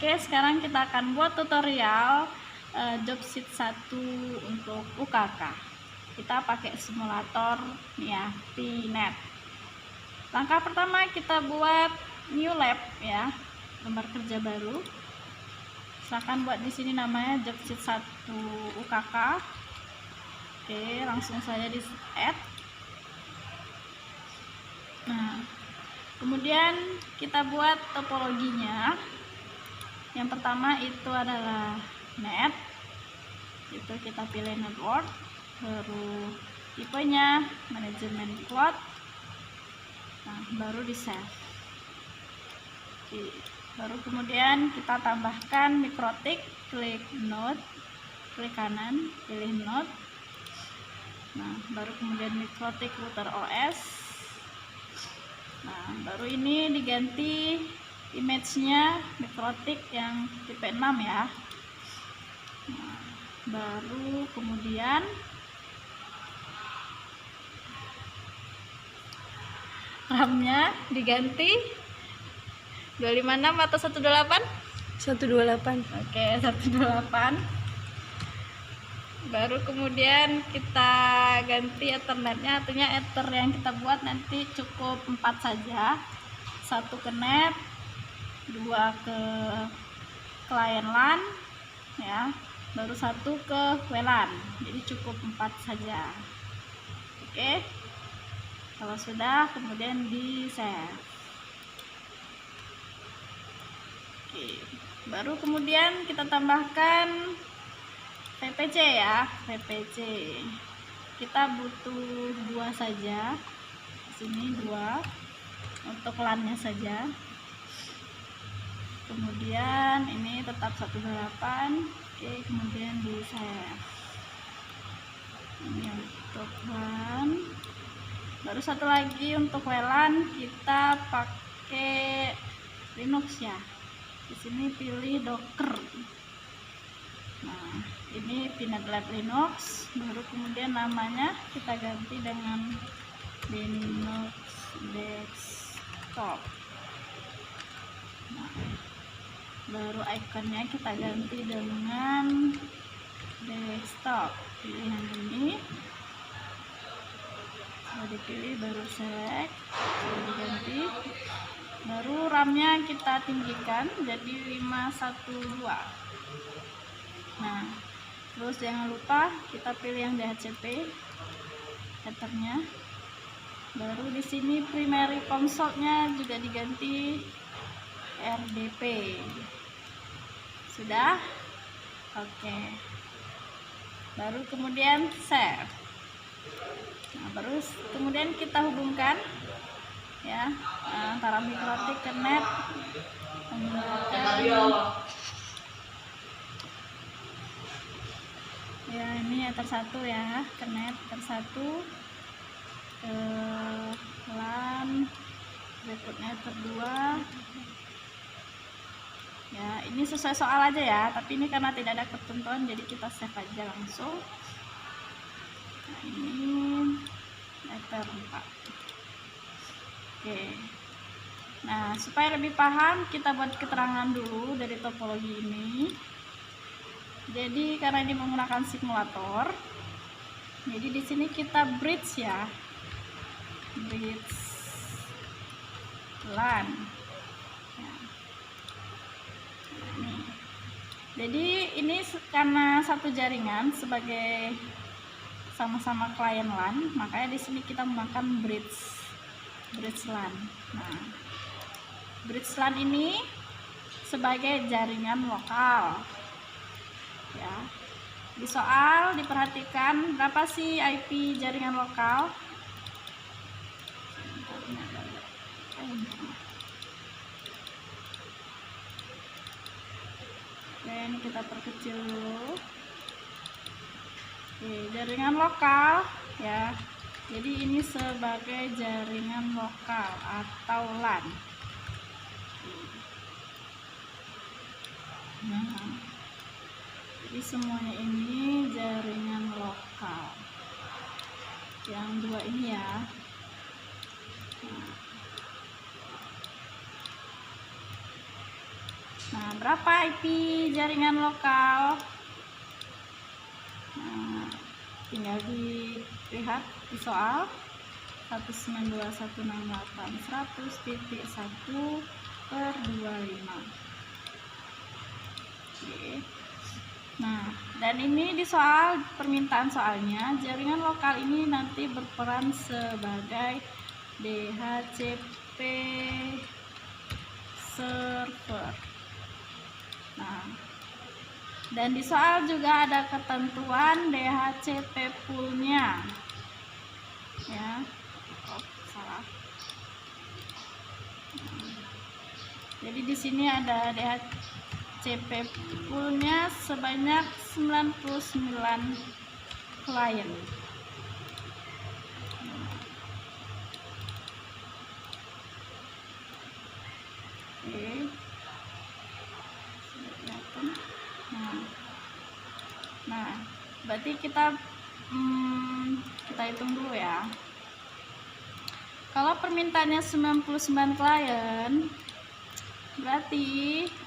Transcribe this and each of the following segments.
Oke, sekarang kita akan buat tutorial job sheet 1 untuk UKK. Kita pakai simulator nih ya, PNet. Langkah pertama kita buat new lab ya, lembar kerja baru. Silahkan buat di sini namanya job sheet 1 UKK. Oke, langsung saja di add. Nah, kemudian kita buat topologinya. Yang pertama itu adalah net, itu kita pilih network, baru tipenya manajemen cloud. Nah, baru di save. Oke, baru kemudian kita tambahkan mikrotik, klik node, klik kanan, pilih node. Nah, baru kemudian mikrotik router OS. Nah, baru ini diganti image-nya mikrotik yang tipe 6 ya. Nah, baru kemudian RAM-nya diganti 256 atau 128? 128. Oke, 128. Baru kemudian kita ganti ethernetnya, artinya ether yang kita buat nanti cukup 4 saja. 1 ke net, 2 ke client LAN ya, baru 1 ke WLAN, jadi cukup 4 saja. Oke, kalau sudah kemudian di save. Oke, baru kemudian kita tambahkan VPC ya, VPC kita butuh 2 saja, di sini 2 untuk LAN-nya saja. Kemudian ini tetap 128. Oke, kemudian di save. Ini untuk LAN. Baru satu lagi untuk WLAN, kita pakai Linux ya. Di sini pilih Docker. Nah, ini PNet Lab Linux. Baru kemudian namanya kita ganti dengan Linux Desktop. Nah, baru ikonnya kita ganti dengan desktop. Pilih yang ini, sudah dipilih, baru select, sudah diganti. Baru RAM-nya kita tinggikan jadi 512. Nah, terus jangan lupa kita pilih yang DHCP headernya. Baru di sini primary console-nya juga diganti RDP. Sudah? Oke. Baru kemudian save. Nah, baru kemudian kita hubungkan ya antara mikrotik ke net. Ya, ini ether 1 ya, ke net ether 1 ke LAN, berikutnya ether 2. Ya, ini sesuai soal aja ya, tapi ini karena tidak ada ketentuan jadi kita save aja langsung. Nah, ini ether 4. Oke. Nah, supaya lebih paham kita buat keterangan dulu dari topologi ini. Jadi karena ini menggunakan simulator, jadi di sini kita bridge ya, bridge LAN. Jadi ini karena satu jaringan sebagai sama-sama klien LAN, makanya di sini kita menggunakan bridge LAN. Nah, bridge LAN ini sebagai jaringan lokal. Ya. Di soal diperhatikan berapa sih IP jaringan lokal? Oke, ini kita perkecil dulu. Oke, jaringan lokal ya. Jadi ini sebagai jaringan lokal atau LAN. Nah, jadi semuanya ini jaringan lokal. Yang 2 ini ya. Nah, Nah, berapa IP jaringan lokal? Nah, tinggal dilihat di soal 192.168.100.1/25. Oke. Nah, dan ini di soal permintaan soalnya, jaringan lokal ini nanti berperan sebagai DHCP server. Nah, dan di soal juga ada ketentuan DHCP poolnya. Ya, oh salah. Jadi di sini ada DHCP poolnya sebanyak 99 klien. Oke. Nah, berarti kita hitung dulu ya. Kalau permintaannya 99 klien, berarti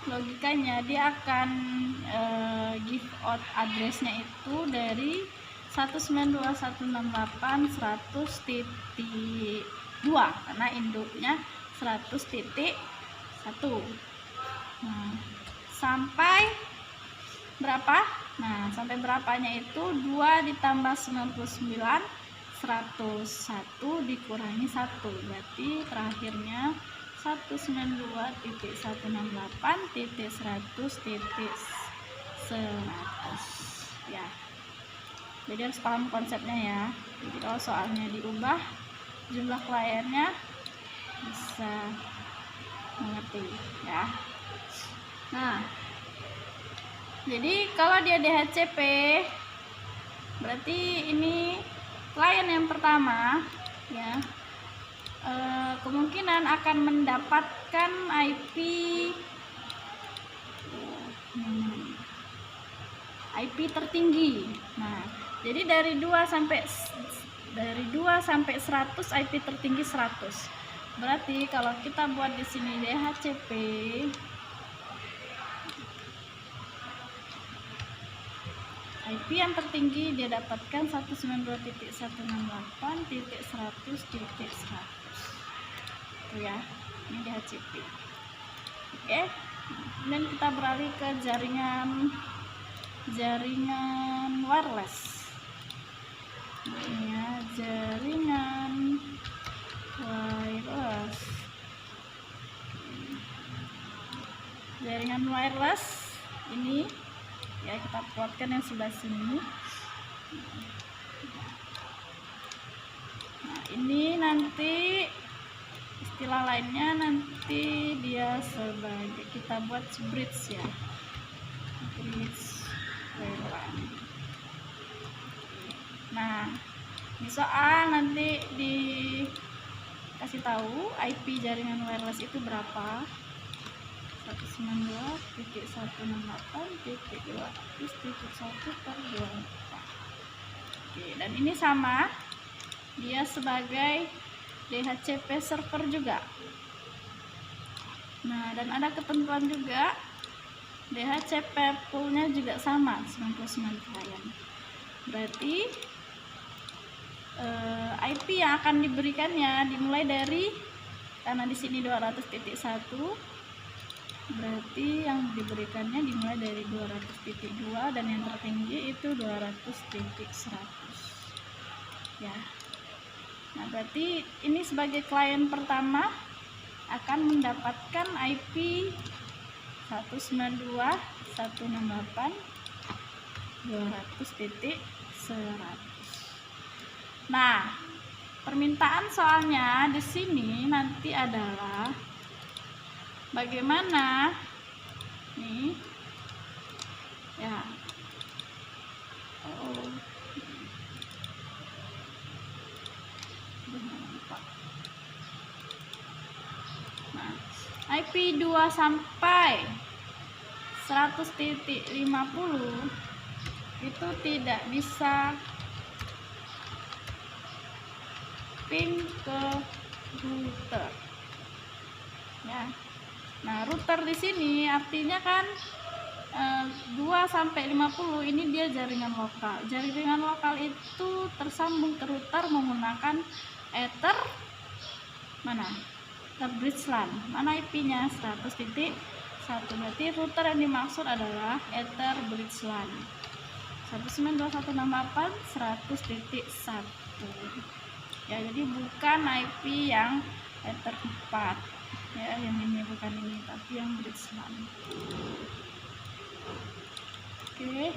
logikanya dia akan give out addressnya itu dari 192.168.100.2 karena induknya 100.1. Nah, sampai berapa? Nah, sampai berapanya itu 2 ditambah 99, 101 dikurangi 1, berarti terakhirnya 192.168.100.100 ya. Jadi harus paham konsepnya ya. Jadi kalau soalnya diubah jumlah kliennya bisa mengerti ya. Nah, jadi kalau dia DHCP berarti ini klien yang pertama ya, kemungkinan akan mendapatkan IP tertinggi. Nah, jadi dari 2 sampai 100 IP tertinggi 100. Berarti kalau kita buat di sini DHCP IP yang tertinggi dia dapatkan 192.168.100.100. Itu ya, ini DHCP. Oke. Kemudian kita beralih ke jaringan wireless. Ini ya, jaringan wireless. Jaringan wireless ini ya, kita buatkan yang sebelah sini. Nah, ini nanti istilah lainnya nanti dia sebagai, kita buat bridge ya, bridge WLAN. Nah, di soal nanti dikasih tahu IP jaringan wireless itu berapa, 192.168.200.1/24. Oke, dan ini sama, dia sebagai DHCP server juga. Nah, dan ada ketentuan juga, DHCP poolnya juga sama, 99 klien. Berarti IP yang akan diberikannya dimulai dari, karena di sini 200.1, berarti yang diberikannya dimulai dari 200.2 dan yang tertinggi itu 200.100 ya. Nah, berarti ini sebagai klien pertama akan mendapatkan IP 192.168.200.100. Nah, permintaan soalnya di sini nanti adalah bagaimana nih ya. Nah, IP 2 sampai 100.50 itu tidak bisa ping ke router ya. Nah, router di sini artinya kan 2 sampai 50 ini dia jaringan lokal. Jaringan lokal itu tersambung ke router menggunakan Ether mana? Bridge LAN. Mana IP-nya? 100.1. Berarti router yang dimaksud adalah Ether Bridge LAN. 192.168.100.1. Ya, jadi bukan IP yang Ether 4. Ya, yang ini bukan ini, tapi yang Bridge LAN. Oke.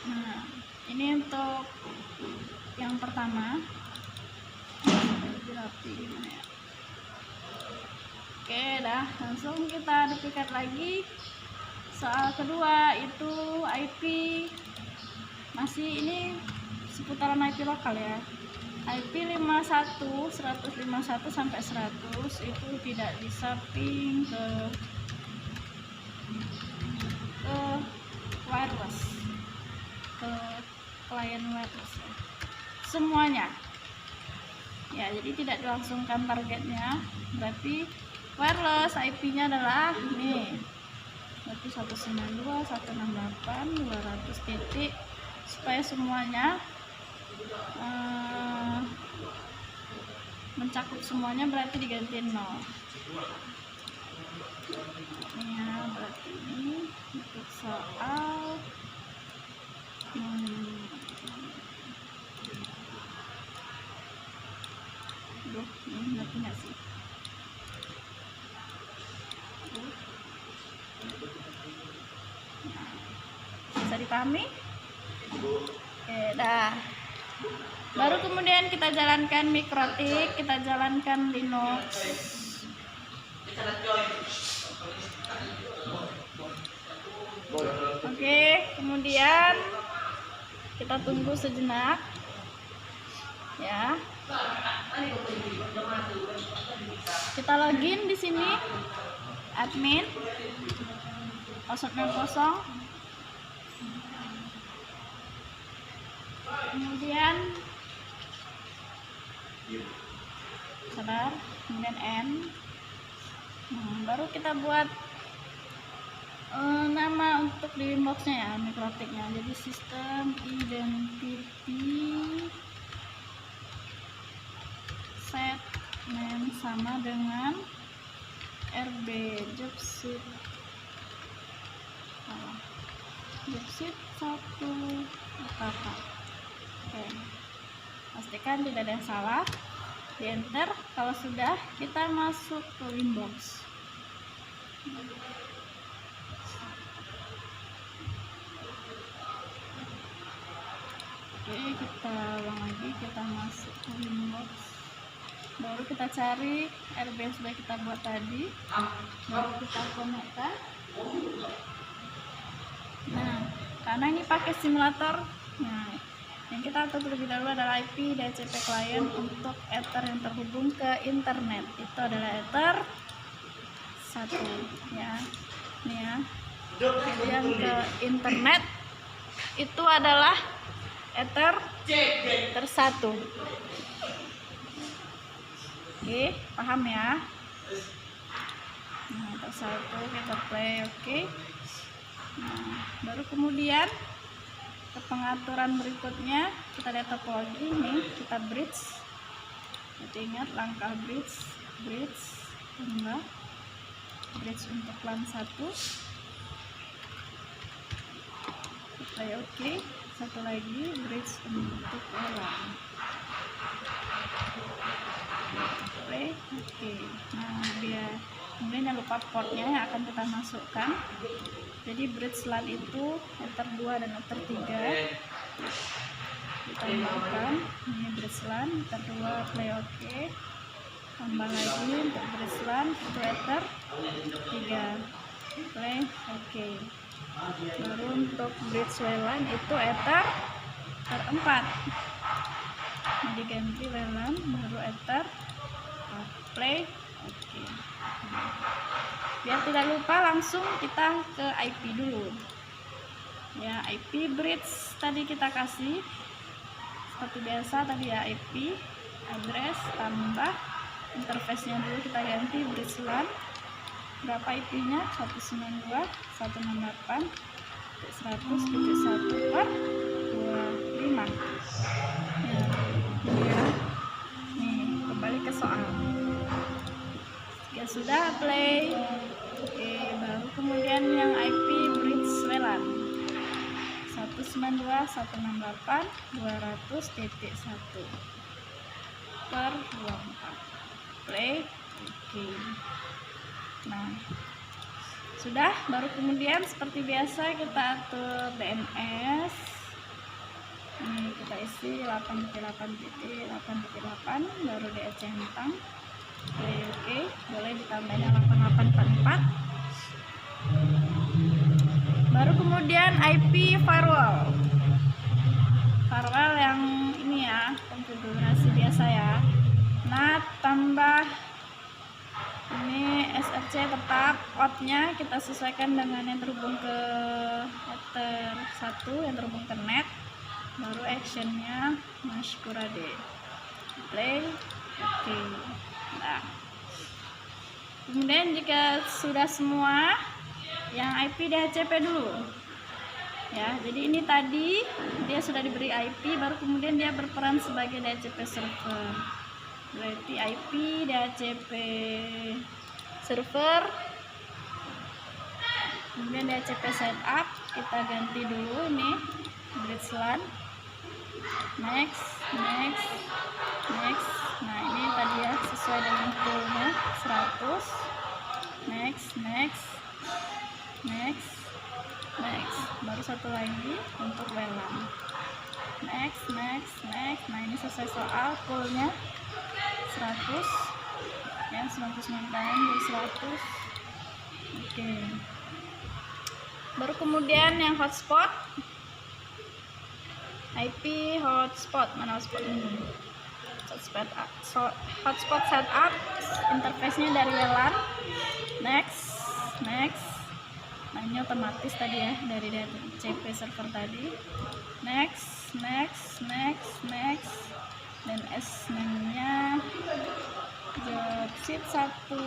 Nah, ini untuk yang pertama. Rapi gimana ya? Oke, dah langsung kita duplikat lagi. Soal kedua itu IP, masih ini seputaran IP lokal ya. IP 151 sampai 100 itu tidak bisa ping ke wireless, ke klien wireless ya. Semuanya ya, jadi tidak dilangsungkan targetnya. Berarti wireless IP-nya adalah ini, berarti 192.168.200 supaya semuanya mencakup semuanya, berarti digantiin 0 ya. Berarti ini untuk soal ini ngerti nggak sih? Nah, bisa dipahami? Oke, dah. Baru kemudian kita jalankan mikrotik, kita jalankan Linux. Oke, kemudian kita tunggu sejenak ya. Kita login di sini, admin, passwordnya kosong. Kemudian sabar, kemudian N. Baru kita buat nama untuk di inboxnya ya, mikrotiknya. Jadi sistem identity set name sama dengan RB jobsheet 1 kata. Oke, pastikan tidak ada yang salah, di enter. Kalau sudah, kita masuk ke inbox. Oke, kita ulang lagi, kita masuk ke inbox. Baru kita cari RB yang sudah kita buat tadi, baru kita konekkan. Nah, karena ini pakai simulator, nah yang kita atur terlebih dahulu adalah IP DHCP client untuk Ether yang terhubung ke internet. Itu adalah Ether 1 ya. Ini ya, yang ke internet itu adalah Ether 1. Oke, paham ya? Nah, Ether 1 kita play. Oke. Nah, baru kemudian ke pengaturan berikutnya kita lihat topologi nih, kita bridge. Jadi ingat langkah bridge tambah bridge untuk LAN 1. Kita oke. Satu lagi bridge untuk LAN. Oke. Nah, dia kemudian jangan lupa portnya yang akan kita masukkan. Jadi bridge LAN itu Ether 2 dan Ether 3 ditambahkan. Ini bridge LAN Ether 2 play oke. Tambah lagi untuk bridge LAN itu Ether 3 play oke. Baru untuk bridge WLAN itu Ether 4. Jadi ganti WLAN baru Ether play oke. Biar tidak lupa, langsung kita ke IP dulu ya. IP bridge tadi kita kasih seperti biasa tadi ya, IP address tambah interface nya dulu kita ganti bridge LAN berapa IP-nya? 192.168.100.1/25. Ya, ini ya. Nih, kembali ke soal. Ya sudah, play. Oke, baru kemudian yang IP bridge WLAN 192.168.200.1/24. Play. Oke. Nah, sudah, baru kemudian seperti biasa kita atur DNS. Ini kita isi 8.8.8.8, baru dia centang. Oke, boleh ditambahin 8844. Baru kemudian IP firewall. Firewall yang ini ya, konfigurasi biasa ya. NAT tambah ini SRC tetap, outnya kita sesuaikan dengan yang terhubung ke router 1 yang terhubung ke net. Baru actionnya Mashkurade. Play. Oke. Nah, kemudian jika sudah semua, yang IP DHCP dulu ya. Jadi ini tadi dia sudah diberi IP, baru kemudian dia berperan sebagai DHCP server. Berarti IP DHCP server, kemudian DHCP setup kita ganti dulu ini bridge LAN. Next. Nah, ini tadi ya sesuai dengan poolnya 100. Next. Baru satu lagi untuk WLAN. Next. Nah, ini sesuai soal, poolnya 100 ya, 99 dari 100. Oke. Baru kemudian yang hotspot, IP hotspot, mana hotspot ini? Hotspot setup, interface-nya dari WLAN. Next. Nah, ini otomatis tadi ya dari DHCP server tadi. Next. Dan S-nya jobsit 1.co.id.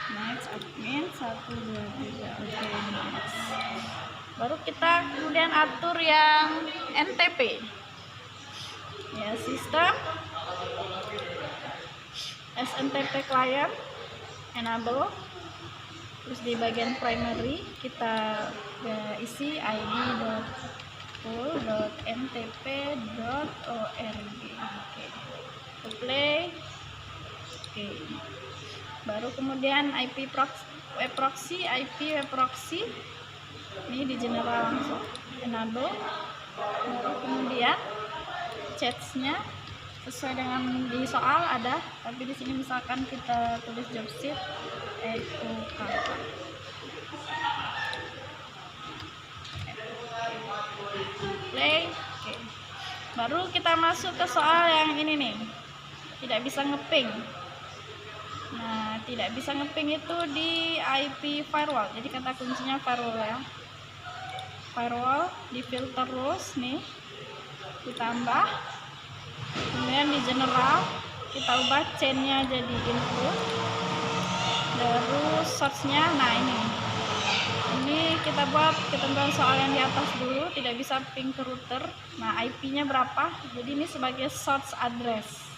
Next, admin 123. Oke, next. Baru kita kemudian atur yang NTP ya, sistem SNTP client enable. Terus di bagian primary kita isi id.pool.ntp.org. Oke, play. Oke. Baru kemudian IP web proxy, IP web proxy ini di general langsung enable. Baru kemudian chats-nya sesuai dengan di soal ada, tapi di sini misalkan kita tulis jobsit echo kata. Play. Oke. Baru kita masuk ke soal yang ini nih, tidak bisa ngeping. Nah, tidak bisa ngeping itu di IP firewall. Jadi kata kuncinya firewall ya. Firewall di filter rules nih, ditambah, kemudian di general kita ubah chainnya jadi input, terus source-nya. Nah, ini kita buat ketentuan soal yang di atas dulu, tidak bisa ping ke router. Nah, IP-nya berapa? Jadi ini sebagai source address.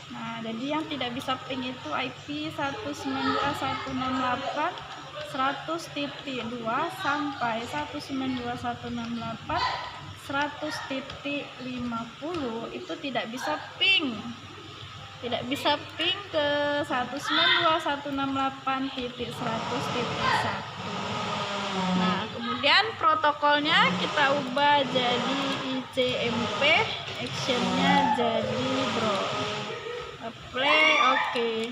Nah, jadi yang tidak bisa ping itu IP 192.168.100.2 sampai 192.168.100.50 itu tidak bisa ping. Tidak bisa ping ke 192.168.100.1. Nah, kemudian protokolnya kita ubah jadi ICMP, actionnya jadi bro. Play. Oke.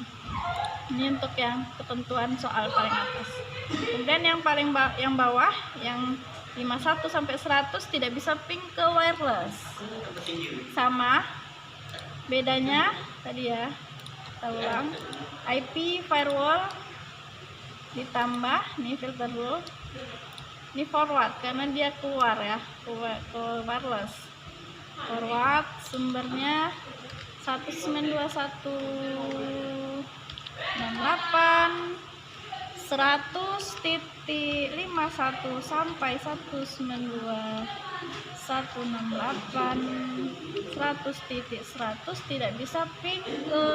Ini untuk yang ketentuan soal paling atas. Kemudian yang paling yang bawah yang 51 sampai 100 tidak bisa ping ke wireless. Sama bedanya tadi ya. Kita ulang. IP firewall ditambah nih filter rule. Ini forward karena dia keluar ya, ke wireless. Forward sumbernya 192.168 100.51 sampai 192.168 100.100 tidak bisa ping ke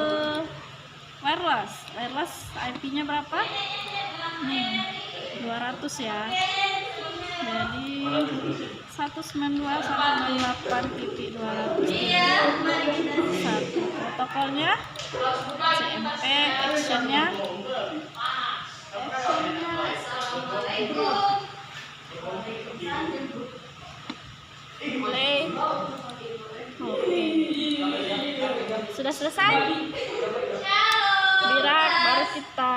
wireless IP-nya berapa nih, 200 ya, jadi 192.168.201 protokolnya CMP, actionnya play. Oke, sudah selesai. Birak, baru kita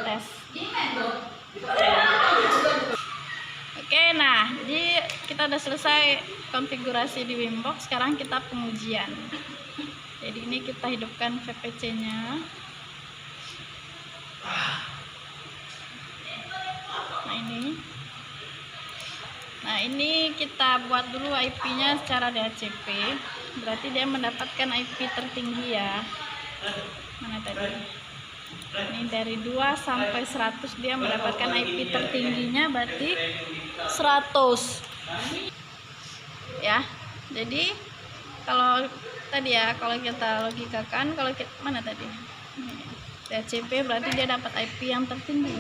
tes. Oke, nah jadi kita udah selesai konfigurasi di Wimbox. Sekarang kita pengujian. Jadi ini kita hidupkan VPC nya. Nah ini kita buat dulu IP nya secara DHCP, berarti dia mendapatkan IP tertinggi ya. Mana tadi? Ini dari 2 sampai 100 dia mendapatkan IP tertingginya, berarti 100 ya. Jadi kalau tadi ya, kalau kita logikakan, kalau kita, mana tadi DHCP, berarti dia dapat IP yang tertinggi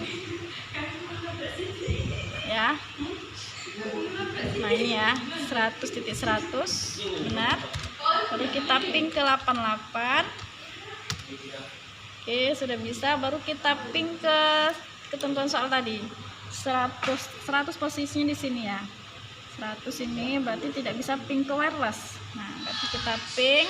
ya. Nah ini ya 100.100 benar. Baru kita ping ke 88. Oke, sudah bisa. Baru kita ping ke ketentuan soal tadi. 100 posisinya di sini ya. 100 ini berarti tidak bisa ping ke wireless. Nah, berarti kita ping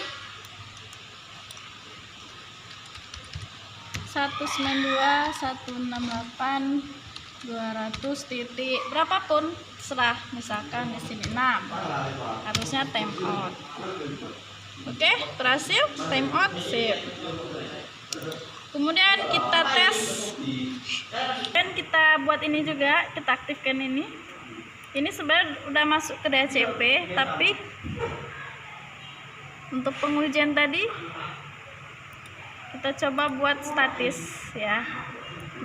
192.168.200 titik berapapun terserah, misalkan di sini 6, harusnya time out. Oke, berhasil time out, sip. Kemudian kita tes dan kita buat ini juga, kita aktifkan ini sebenarnya udah masuk ke DHCP, tapi untuk pengujian tadi kita coba buat statis ya,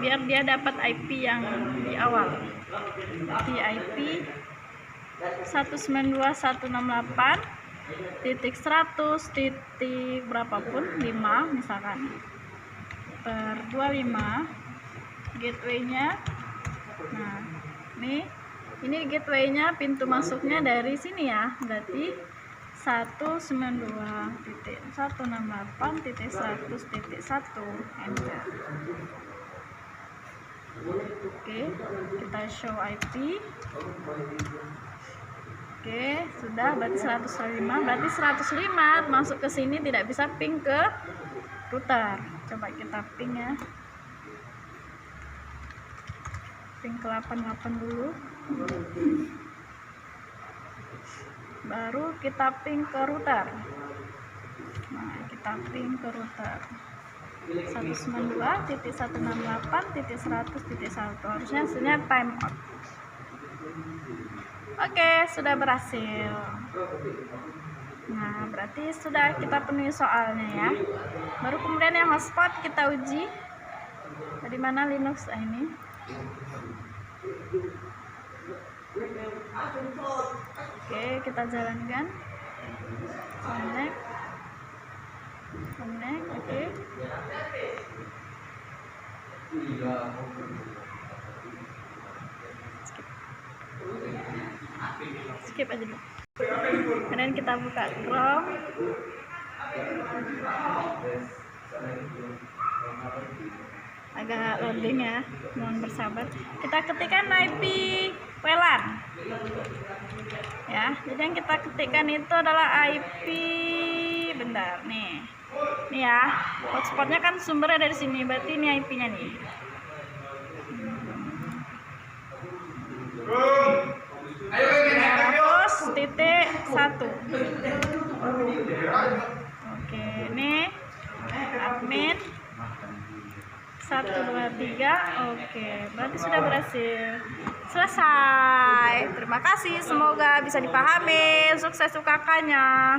biar dia dapat IP yang di awal. Di IP 192.168.100 titik berapapun 5 misalkan per 25 gateway-nya. Nah ini gateway-nya, pintu masuknya dari sini ya, berarti 192.168.100.1 enter. Oke, kita show IP. Oke, sudah, berarti 105. Berarti 105 masuk ke sini tidak bisa ping ke router. Coba kita ping ya, ping ke 88 dulu, baru kita ping ke router. Nah, kita ping ke router 192.168.100.1 harusnya hasilnya time out. Oke, sudah berhasil. Nah, berarti sudah kita penuhi soalnya ya. Baru kemudian yang hotspot kita uji. Dari mana Linux ini? Oke, kita jalankan. Connect, oke. Skip aja dulu. Kemudian kita buka Chrome. Agak loading ya, mohon bersabar. Kita ketikkan IP WLAN ya. Jadi yang kita ketikkan itu adalah IP, bentar nih ya, hotspotnya kan sumbernya dari sini, berarti ini IP-nya nih. Titik 1. Oke, ini admin 1, 2, 3. Oke, berarti sudah berhasil. Selesai. Terima kasih, semoga bisa dipahami. Sukses UKK-nya.